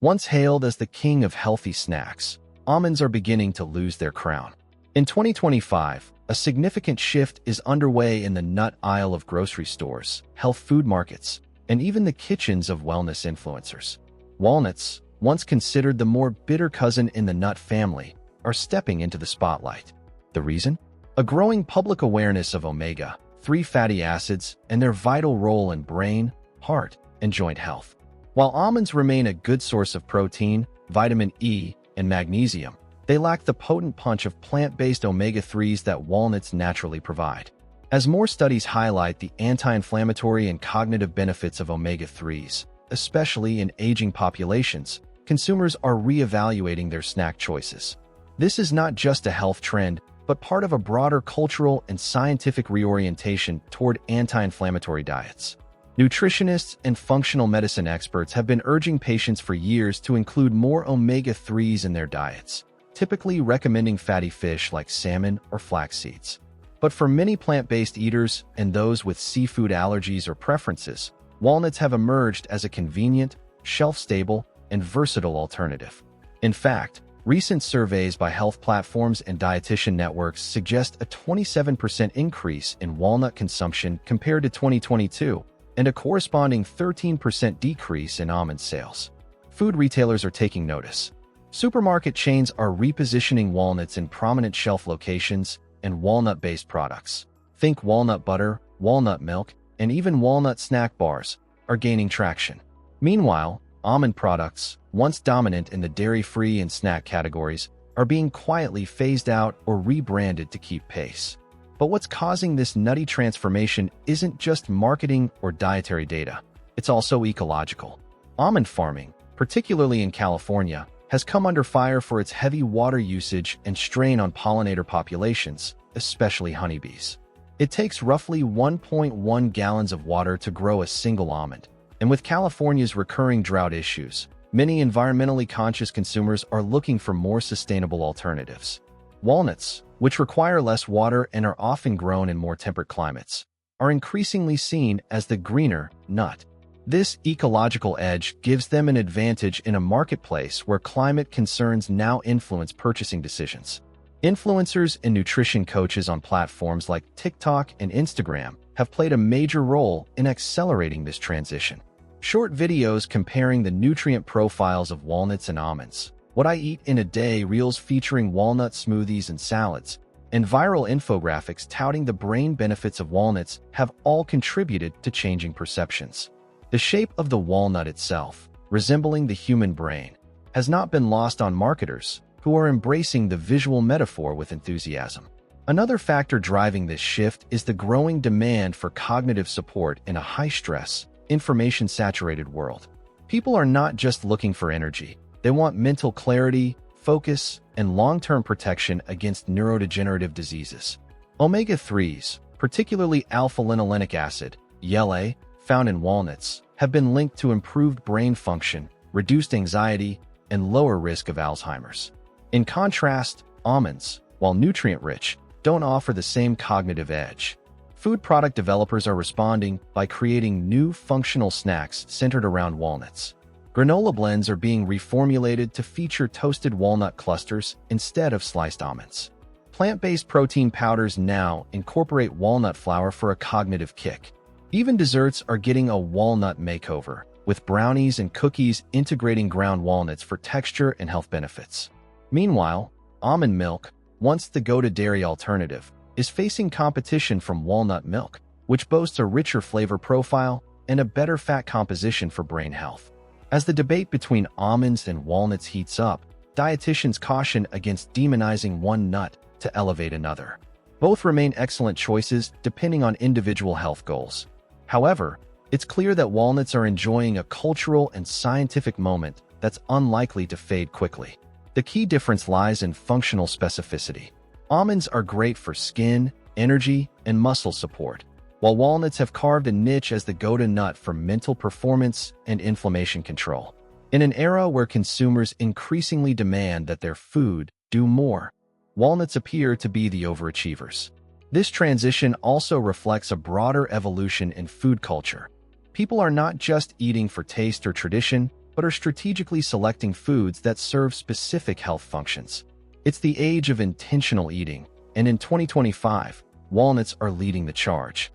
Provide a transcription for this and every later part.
Once hailed as the king of healthy snacks, almonds are beginning to lose their crown. In 2025, a significant shift is underway in the nut aisle of grocery stores, health food markets, and even the kitchens of wellness influencers. Walnuts, once considered the more bitter cousin in the nut family, are stepping into the spotlight. The reason? A growing public awareness of omega-3 fatty acids and their vital role in brain, heart, and joint health. While almonds remain a good source of protein, vitamin E, and magnesium, they lack the potent punch of plant-based omega-3s that walnuts naturally provide. As more studies highlight the anti-inflammatory and cognitive benefits of omega-3s, especially in aging populations, consumers are reevaluating their snack choices. This is not just a health trend, but part of a broader cultural and scientific reorientation toward anti-inflammatory diets. Nutritionists and functional medicine experts have been urging patients for years to include more omega-3s in their diets, typically recommending fatty fish like salmon or flax seeds. But for many plant-based eaters and those with seafood allergies or preferences, walnuts have emerged as a convenient, shelf-stable, and versatile alternative. In fact, recent surveys by health platforms and dietitian networks suggest a 27% increase in walnut consumption compared to 2022, and a corresponding 13% decrease in almond sales. Food retailers are taking notice. Supermarket chains are repositioning walnuts in prominent shelf locations, and walnut-based products, think walnut butter, walnut milk, and even walnut snack bars, are gaining traction. Meanwhile, almond products, once dominant in the dairy-free and snack categories, are being quietly phased out or rebranded to keep pace. But what's causing this nutty transformation isn't just marketing or dietary data. It's also ecological. Almond farming, particularly in California, has come under fire for its heavy water usage and strain on pollinator populations, especially honeybees. It takes roughly 1.1 gallons of water to grow a single almond. And with California's recurring drought issues, many environmentally conscious consumers are looking for more sustainable alternatives. Walnuts, which require less water and are often grown in more temperate climates, are increasingly seen as the greener nut. This ecological edge gives them an advantage in a marketplace where climate concerns now influence purchasing decisions. Influencers and nutrition coaches on platforms like TikTok and Instagram have played a major role in accelerating this transition. Short videos comparing the nutrient profiles of walnuts and almonds, what I eat in a day reels featuring walnut smoothies and salads, and viral infographics touting the brain benefits of walnuts have all contributed to changing perceptions. The shape of the walnut itself, resembling the human brain, has not been lost on marketers who are embracing the visual metaphor with enthusiasm. Another factor driving this shift is the growing demand for cognitive support in a high-stress, information-saturated world. People are not just looking for energy. They want mental clarity, focus, and long-term protection against neurodegenerative diseases. Omega-3s, particularly alpha-linolenic acid, ALA, found in walnuts, have been linked to improved brain function, reduced anxiety, and lower risk of Alzheimer's. In contrast, almonds, while nutrient-rich, don't offer the same cognitive edge. Food product developers are responding by creating new functional snacks centered around walnuts. Granola blends are being reformulated to feature toasted walnut clusters instead of sliced almonds. Plant-based protein powders now incorporate walnut flour for a cognitive kick. Even desserts are getting a walnut makeover, with brownies and cookies integrating ground walnuts for texture and health benefits. Meanwhile, almond milk, once the go-to dairy alternative, is facing competition from walnut milk, which boasts a richer flavor profile and a better fat composition for brain health. As the debate between almonds and walnuts heats up, dietitians caution against demonizing one nut to elevate another. Both remain excellent choices depending on individual health goals. However, it's clear that walnuts are enjoying a cultural and scientific moment that's unlikely to fade quickly. The key difference lies in functional specificity. Almonds are great for skin, energy, and muscle support, while walnuts have carved a niche as the go-to nut for mental performance and inflammation control. In an era where consumers increasingly demand that their food do more, walnuts appear to be the overachievers. This transition also reflects a broader evolution in food culture. People are not just eating for taste or tradition, but are strategically selecting foods that serve specific health functions. It's the age of intentional eating, and in 2025, walnuts are leading the charge.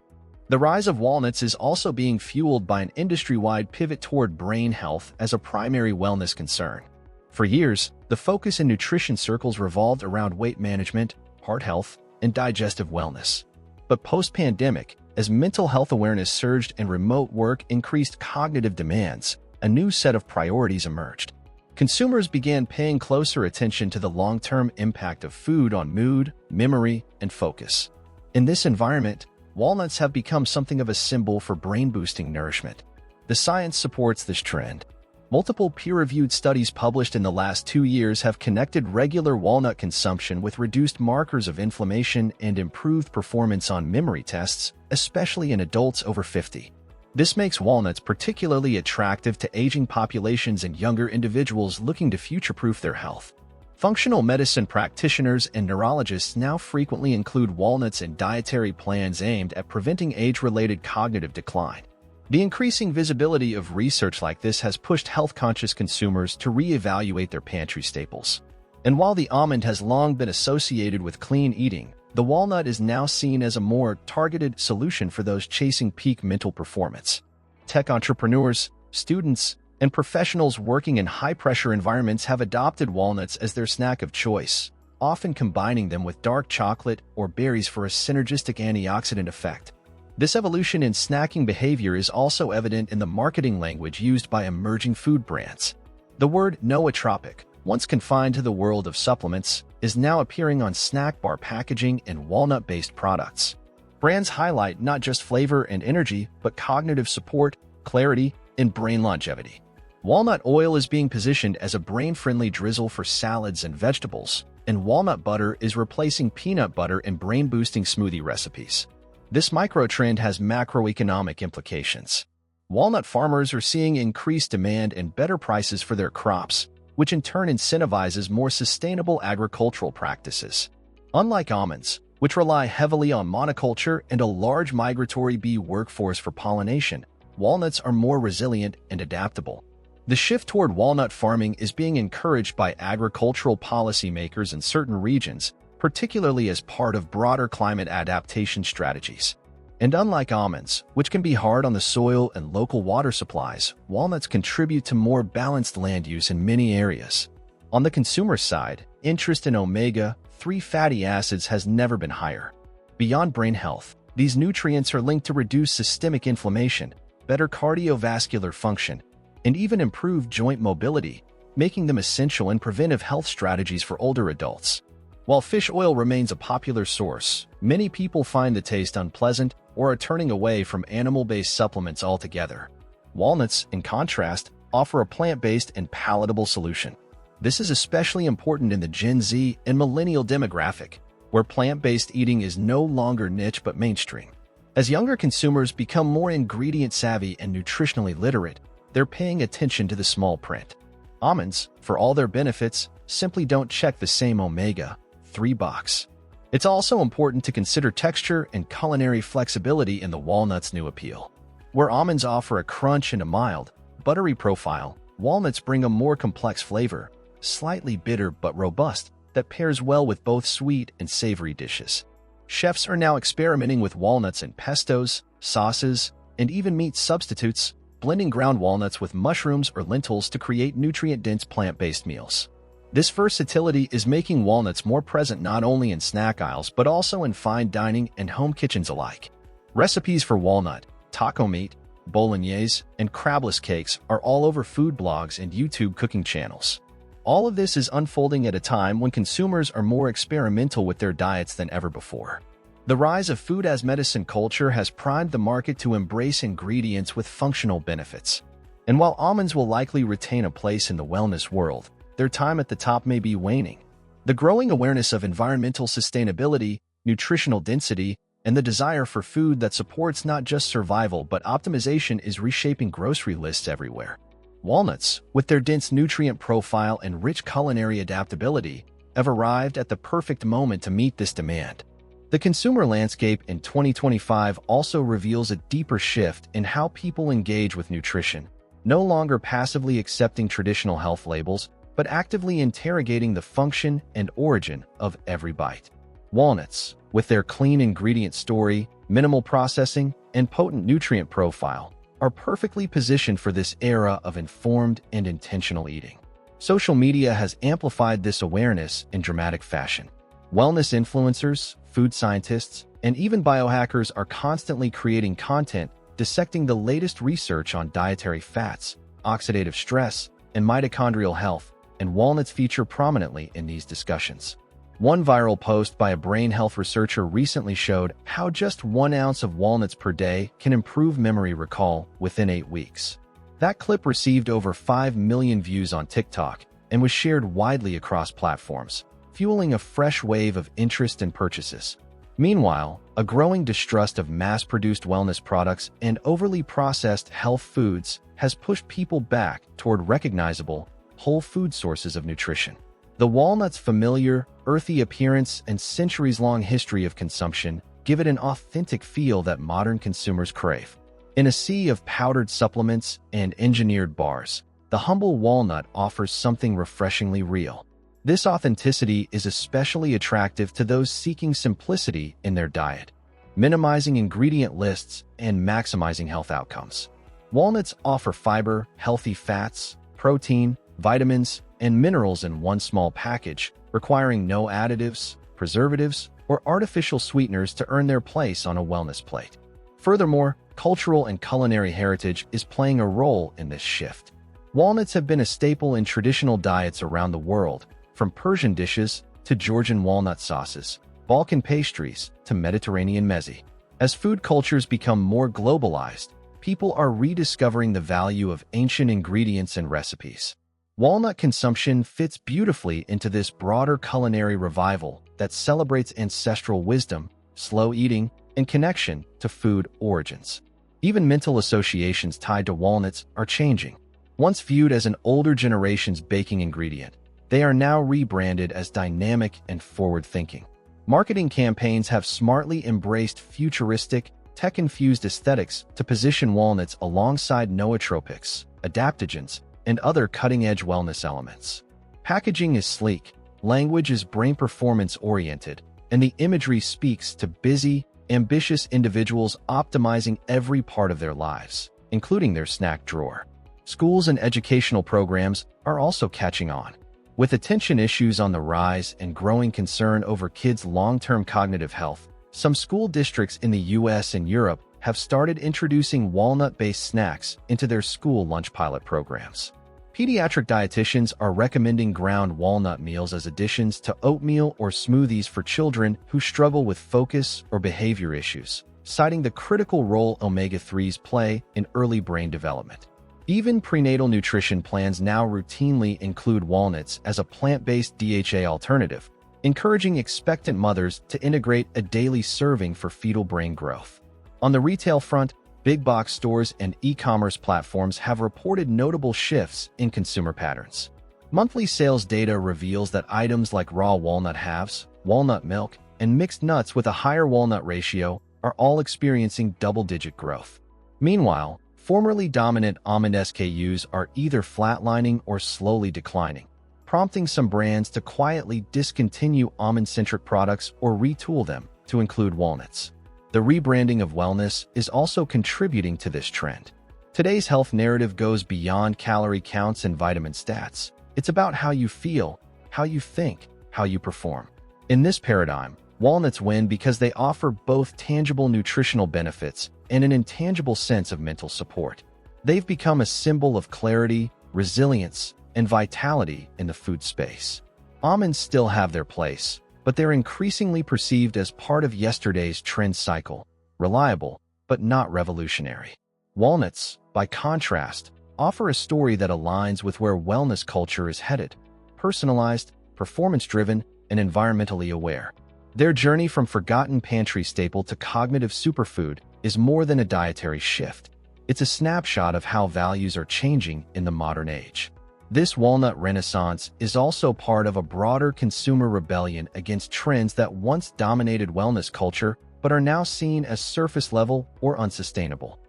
The rise of walnuts is also being fueled by an industry-wide pivot toward brain health as a primary wellness concern. For years, the focus in nutrition circles revolved around weight management, heart health, and digestive wellness. But post-pandemic, as mental health awareness surged and remote work increased cognitive demands, a new set of priorities emerged. Consumers began paying closer attention to the long-term impact of food on mood, memory, and focus. In this environment, walnuts have become something of a symbol for brain-boosting nourishment. The science supports this trend. Multiple peer-reviewed studies published in the last 2 years have connected regular walnut consumption with reduced markers of inflammation and improved performance on memory tests, especially in adults over 50. This makes walnuts particularly attractive to aging populations and younger individuals looking to future-proof their health. Functional medicine practitioners and neurologists now frequently include walnuts in dietary plans aimed at preventing age-related cognitive decline. The increasing visibility of research like this has pushed health-conscious consumers to reevaluate their pantry staples. And while the almond has long been associated with clean eating, the walnut is now seen as a more targeted solution for those chasing peak mental performance. Tech entrepreneurs, students, and professionals working in high-pressure environments have adopted walnuts as their snack of choice, often combining them with dark chocolate or berries for a synergistic antioxidant effect. This evolution in snacking behavior is also evident in the marketing language used by emerging food brands. The word nootropic, once confined to the world of supplements, is now appearing on snack bar packaging and walnut-based products. Brands highlight not just flavor and energy, but cognitive support, clarity, and brain longevity. Walnut oil is being positioned as a brain-friendly drizzle for salads and vegetables, and walnut butter is replacing peanut butter in brain-boosting smoothie recipes. This micro-trend has macroeconomic implications. Walnut farmers are seeing increased demand and better prices for their crops, which in turn incentivizes more sustainable agricultural practices. Unlike almonds, which rely heavily on monoculture and a large migratory bee workforce for pollination, walnuts are more resilient and adaptable. The shift toward walnut farming is being encouraged by agricultural policymakers in certain regions, particularly as part of broader climate adaptation strategies. And unlike almonds, which can be hard on the soil and local water supplies, walnuts contribute to more balanced land use in many areas. On the consumer side, interest in omega-3 fatty acids has never been higher. Beyond brain health, these nutrients are linked to reduced systemic inflammation, better cardiovascular function, and even improved joint mobility, making them essential in preventive health strategies for older adults. While fish oil remains a popular source, many people find the taste unpleasant or are turning away from animal-based supplements altogether. Walnuts, in contrast, offer a plant-based and palatable solution. This is especially important in the Gen Z and millennial demographic, where plant-based eating is no longer niche but mainstream. As younger consumers become more ingredient-savvy and nutritionally literate, they're paying attention to the small print. Almonds, for all their benefits, simply don't check the same omega-3 box. It's also important to consider texture and culinary flexibility in the walnut's new appeal. Where almonds offer a crunch and a mild, buttery profile, walnuts bring a more complex flavor, slightly bitter but robust, that pairs well with both sweet and savory dishes. Chefs are now experimenting with walnuts in pestos, sauces, and even meat substitutes, blending ground walnuts with mushrooms or lentils to create nutrient-dense plant-based meals. This versatility is making walnuts more present not only in snack aisles but also in fine dining and home kitchens alike. Recipes for walnut, taco meat, bolognese, and crabless cakes are all over food blogs and YouTube cooking channels. All of this is unfolding at a time when consumers are more experimental with their diets than ever before. The rise of food as medicine culture has primed the market to embrace ingredients with functional benefits. And while almonds will likely retain a place in the wellness world, their time at the top may be waning. The growing awareness of environmental sustainability, nutritional density, and the desire for food that supports not just survival but optimization is reshaping grocery lists everywhere. Walnuts, with their dense nutrient profile and rich culinary adaptability, have arrived at the perfect moment to meet this demand. The consumer landscape in 2025 also reveals a deeper shift in how people engage with nutrition. no longer passively accepting traditional health labels, but actively interrogating the function and origin of every bite. Walnuts, with their clean ingredient story, minimal processing, and potent nutrient profile, are perfectly positioned for this era of informed and intentional eating. Social media has amplified this awareness in dramatic fashion. Wellness influencers, food scientists, and even biohackers are constantly creating content dissecting the latest research on dietary fats, oxidative stress, and mitochondrial health, and walnuts feature prominently in these discussions. One viral post by a brain health researcher recently showed how just 1 ounce of walnuts per day can improve memory recall within 8 weeks. That clip received over 5 million views on TikTok and was shared widely across platforms, fueling a fresh wave of interest and purchases. Meanwhile, a growing distrust of mass-produced wellness products and overly processed health foods has pushed people back toward recognizable, whole food sources of nutrition. The walnut's familiar, earthy appearance and centuries-long history of consumption give it an authentic feel that modern consumers crave. In a sea of powdered supplements and engineered bars, the humble walnut offers something refreshingly real. This authenticity is especially attractive to those seeking simplicity in their diet, minimizing ingredient lists and maximizing health outcomes. Walnuts offer fiber, healthy fats, protein, vitamins, and minerals in one small package, requiring no additives, preservatives, or artificial sweeteners to earn their place on a wellness plate. Furthermore, cultural and culinary heritage is playing a role in this shift. Walnuts have been a staple in traditional diets around the world, from Persian dishes to Georgian walnut sauces, Balkan pastries to Mediterranean meze. As food cultures become more globalized, people are rediscovering the value of ancient ingredients and recipes. Walnut consumption fits beautifully into this broader culinary revival that celebrates ancestral wisdom, slow eating, and connection to food origins. Even mental associations tied to walnuts are changing. Once viewed as an older generation's baking ingredient, they are now rebranded as dynamic and forward-thinking. Marketing campaigns have smartly embraced futuristic, tech-infused aesthetics to position walnuts alongside nootropics, adaptogens, and other cutting-edge wellness elements. Packaging is sleek, language is brain performance-oriented, and the imagery speaks to busy, ambitious individuals optimizing every part of their lives, including their snack drawer. Schools and educational programs are also catching on. With attention issues on the rise and growing concern over kids' long-term cognitive health, some school districts in the US and Europe have started introducing walnut-based snacks into their school lunch pilot programs. Pediatric dietitians are recommending ground walnut meals as additions to oatmeal or smoothies for children who struggle with focus or behavior issues, citing the critical role omega-3s play in early brain development. Even prenatal nutrition plans now routinely include walnuts as a plant-based DHA alternative, encouraging expectant mothers to integrate a daily serving for fetal brain growth. On the retail front, big box stores and e-commerce platforms have reported notable shifts in consumer patterns. Monthly sales data reveals that items like raw walnut halves, walnut milk, and mixed nuts with a higher walnut ratio are all experiencing double-digit growth. Meanwhile, formerly dominant almond SKUs are either flatlining or slowly declining, prompting some brands to quietly discontinue almond-centric products or retool them to include walnuts. The rebranding of wellness is also contributing to this trend. Today's health narrative goes beyond calorie counts and vitamin stats. It's about how you feel, how you think, how you perform. In this paradigm, walnuts win because they offer both tangible nutritional benefits and an intangible sense of mental support. They've become a symbol of clarity, resilience, and vitality in the food space. Almonds still have their place, but they're increasingly perceived as part of yesterday's trend cycle, reliable, but not revolutionary. Walnuts, by contrast, offer a story that aligns with where wellness culture is headed: personalized, performance-driven, and environmentally aware. Their journey from forgotten pantry staple to cognitive superfood is more than a dietary shift. It's a snapshot of how values are changing in the modern age. This walnut renaissance is also part of a broader consumer rebellion against trends that once dominated wellness culture but are now seen as surface-level or unsustainable.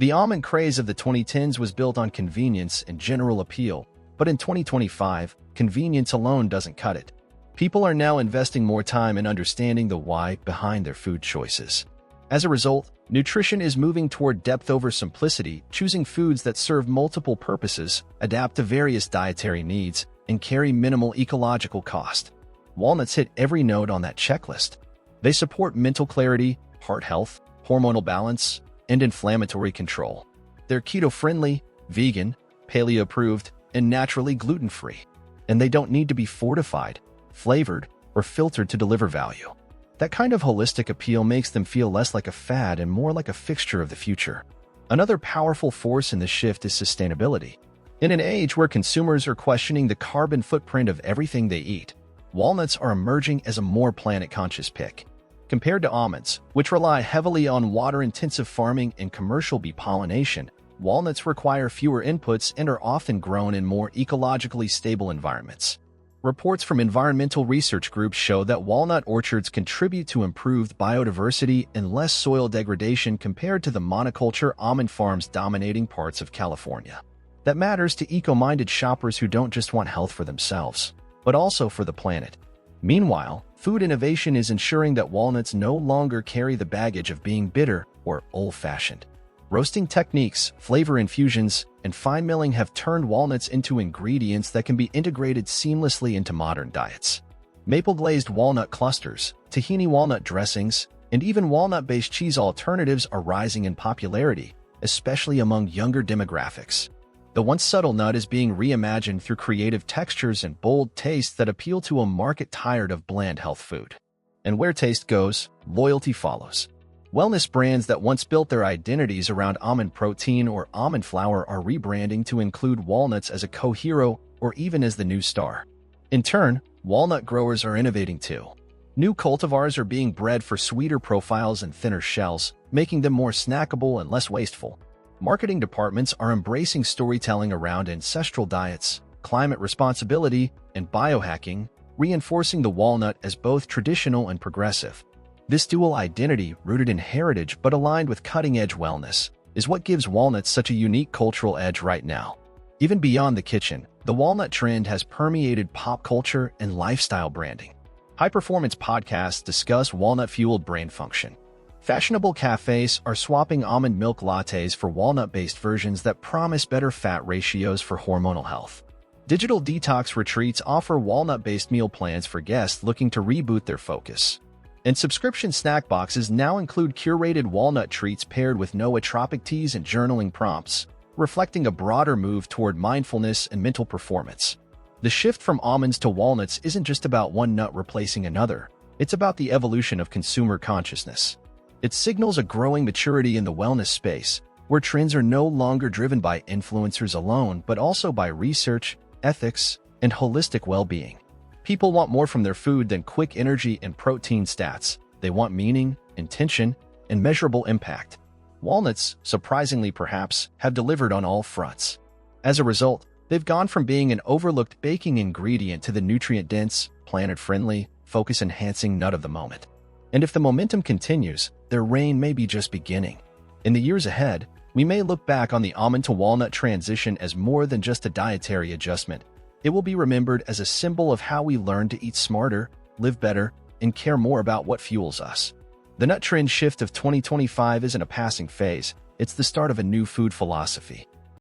The almond craze of the 2010s was built on convenience and general appeal, but in 2025, convenience alone doesn't cut it. People are now investing more time in understanding the why behind their food choices. As a result, nutrition is moving toward depth over simplicity, choosing foods that serve multiple purposes, adapt to various dietary needs, and carry minimal ecological cost. Walnuts hit every note on that checklist. They support mental clarity, heart health, hormonal balance, and inflammatory control. They're keto-friendly, vegan, paleo-approved, and naturally gluten-free. And they don't need to be fortified, flavored, or filtered to deliver value. That kind of holistic appeal makes them feel less like a fad and more like a fixture of the future. Another powerful force in the shift is sustainability. In an age where consumers are questioning the carbon footprint of everything they eat, walnuts are emerging as a more planet-conscious pick. Compared to almonds, which rely heavily on water-intensive farming and commercial bee pollination, walnuts require fewer inputs and are often grown in more ecologically stable environments. Reports from environmental research groups show that walnut orchards contribute to improved biodiversity and less soil degradation compared to the monoculture almond farms dominating parts of California. That matters to eco-minded shoppers who don't just want health for themselves, but also for the planet. Meanwhile, food innovation is ensuring that walnuts no longer carry the baggage of being bitter or old-fashioned. Roasting techniques, flavor infusions, and fine milling have turned walnuts into ingredients that can be integrated seamlessly into modern diets. Maple-glazed walnut clusters, tahini walnut dressings, and even walnut-based cheese alternatives are rising in popularity, especially among younger demographics. The once subtle nut is being reimagined through creative textures and bold tastes that appeal to a market tired of bland health food. And where taste goes, loyalty follows. Wellness brands that once built their identities around almond protein or almond flour are rebranding to include walnuts as a co-hero or even as the new star. In turn, walnut growers are innovating too. New cultivars are being bred for sweeter profiles and thinner shells, making them more snackable and less wasteful. Marketing departments are embracing storytelling around ancestral diets, climate responsibility, and biohacking, reinforcing the walnut as both traditional and progressive. This dual identity, rooted in heritage but aligned with cutting-edge wellness, is what gives walnuts such a unique cultural edge right now. Even beyond the kitchen, the walnut trend has permeated pop culture and lifestyle branding. High-performance podcasts discuss walnut-fueled brain function. Fashionable cafes are swapping almond milk lattes for walnut-based versions that promise better fat ratios for hormonal health. Digital detox retreats offer walnut-based meal plans for guests looking to reboot their focus. And subscription snack boxes now include curated walnut treats paired with nootropic teas and journaling prompts, reflecting a broader move toward mindfulness and mental performance. The shift from almonds to walnuts isn't just about one nut replacing another, it's about the evolution of consumer consciousness. It signals a growing maturity in the wellness space, where trends are no longer driven by influencers alone, but also by research, ethics, and holistic well-being. People want more from their food than quick energy and protein stats. They want meaning, intention, and measurable impact. Walnuts, surprisingly perhaps, have delivered on all fronts. As a result, they've gone from being an overlooked baking ingredient to the nutrient-dense, planet-friendly, focus-enhancing nut of the moment. And if the momentum continues, their reign may be just beginning. In the years ahead, we may look back on the almond to walnut transition as more than just a dietary adjustment. It will be remembered as a symbol of how we learn to eat smarter, live better, and care more about what fuels us. The nut trend shift of 2025 isn't a passing phase, it's the start of a new food philosophy.